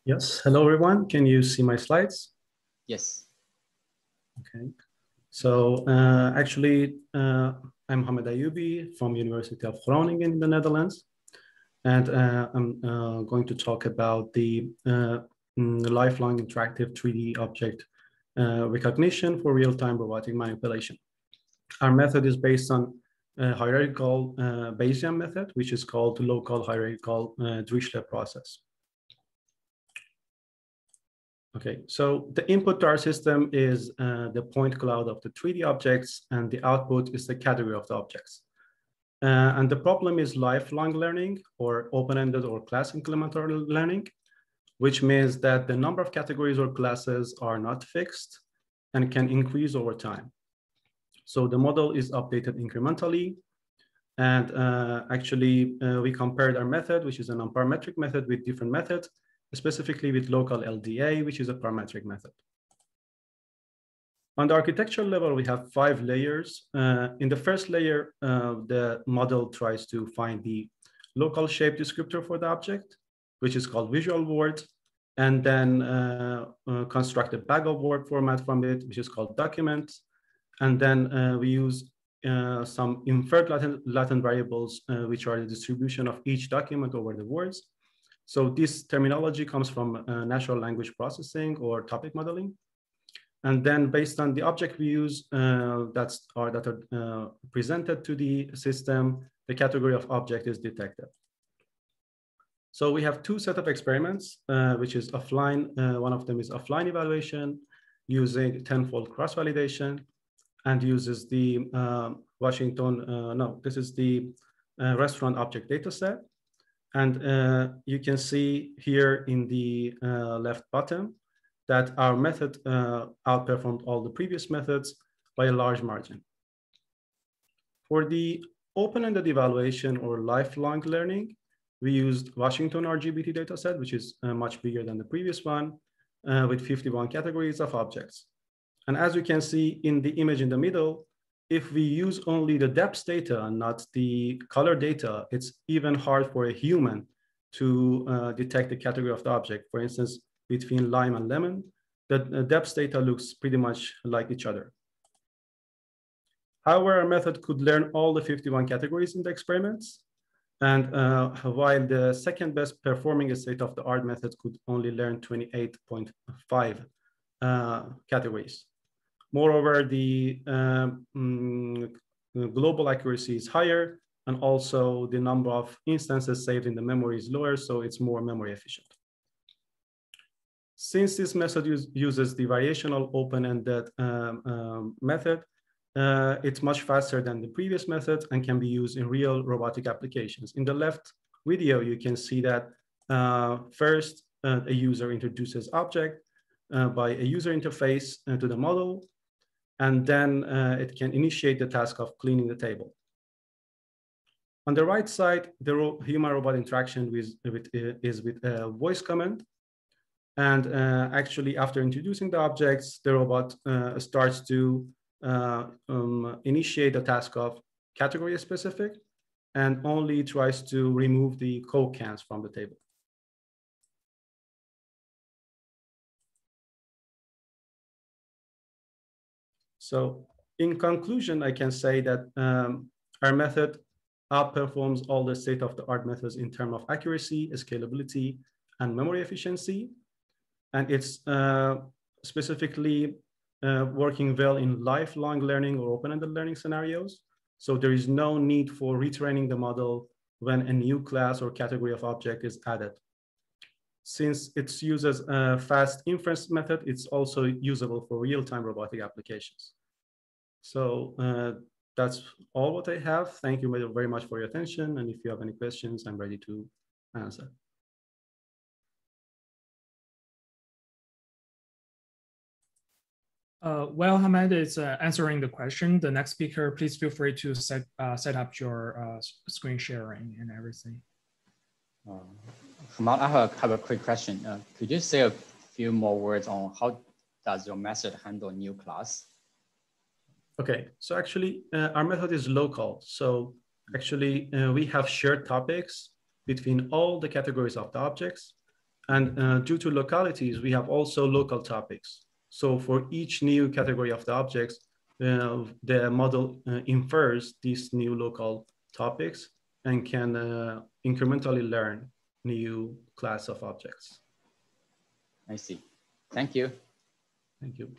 Yes, hello everyone. Can you see my slides? Yes. Okay. So I'm Hamid Ayoobi from University of Groningen in the Netherlands. And I'm going to talk about the lifelong interactive 3D object recognition for real-time robotic manipulation. Our method is based on a hierarchical Bayesian method, which is called the local hierarchical Dirichlet process. Okay, so the input to our system is the point cloud of the 3D objects, and the output is the category of the objects. And the problem is lifelong learning, or open-ended or class incremental learning, which means that the number of categories or classes are not fixed and can increase over time. So the model is updated incrementally. And we compared our method, which is a non-parametric method, with different methods, specifically with local LDA, which is a parametric method. On the architectural level, we have 5 layers. In the first layer, the model tries to find the local shape descriptor for the object, which is called visual word, and then construct a bag of word format from it, which is called document. And then we use some inferred latent variables, which are the distribution of each document over the words. So this terminology comes from natural language processing or topic modeling. And then based on the object we use that are presented to the system, the category of object is detected. So we have 2 sets of experiments, which is offline. One of them is offline evaluation using 10-fold cross-validation and uses the this is the restaurant object data set. And you can see here in the left bottom that our method outperformed all the previous methods by a large margin. For the open-ended evaluation or lifelong learning, we used Washington RGBT dataset, which is much bigger than the previous one, with 51 categories of objects. And as you can see in the image in the middle, if we use only the depth data and not the color data, it's even hard for a human to detect the category of the object. For instance, between lime and lemon, the depth data looks pretty much like each other. However, our method could learn all the 51 categories in the experiments. And while the second best performing state-of-the-art method could only learn 28.5 categories. Moreover, the global accuracy is higher, and also the number of instances saved in the memory is lower, so it's more memory efficient. Since this method uses the variational open-ended method, it's much faster than the previous method and can be used in real robotic applications. In the left video, you can see that first, a user introduces object by a user interface to the model, and then it can initiate the task of cleaning the table. On the right side, the human-robot interaction is with a voice command. And actually, after introducing the objects, the robot starts to initiate the task of category specific and only tries to remove the Coke cans from the table. So in conclusion, I can say that our method outperforms all the state-of-the-art methods in terms of accuracy, scalability, and memory efficiency. And it's specifically working well in lifelong learning or open-ended learning scenarios. So there is no need for retraining the model when a new class or category of object is added. Since it uses a fast inference method, it's also usable for real-time robotic applications. So that's all what I have. Thank you very much for your attention. And if you have any questions, I'm ready to answer. While Hamid is answering the question, the next speaker, please feel free to set up your screen sharing and everything. Hamid, I have a quick question. Could you say a few more words on how does your method handle new class? Okay, so actually our method is local. So actually we have shared topics between all the categories of the objects. And due to localities, we have also local topics. So for each new category of the objects, the model infers these new local topics and can incrementally learn new class of objects. I see. Thank you. Thank you.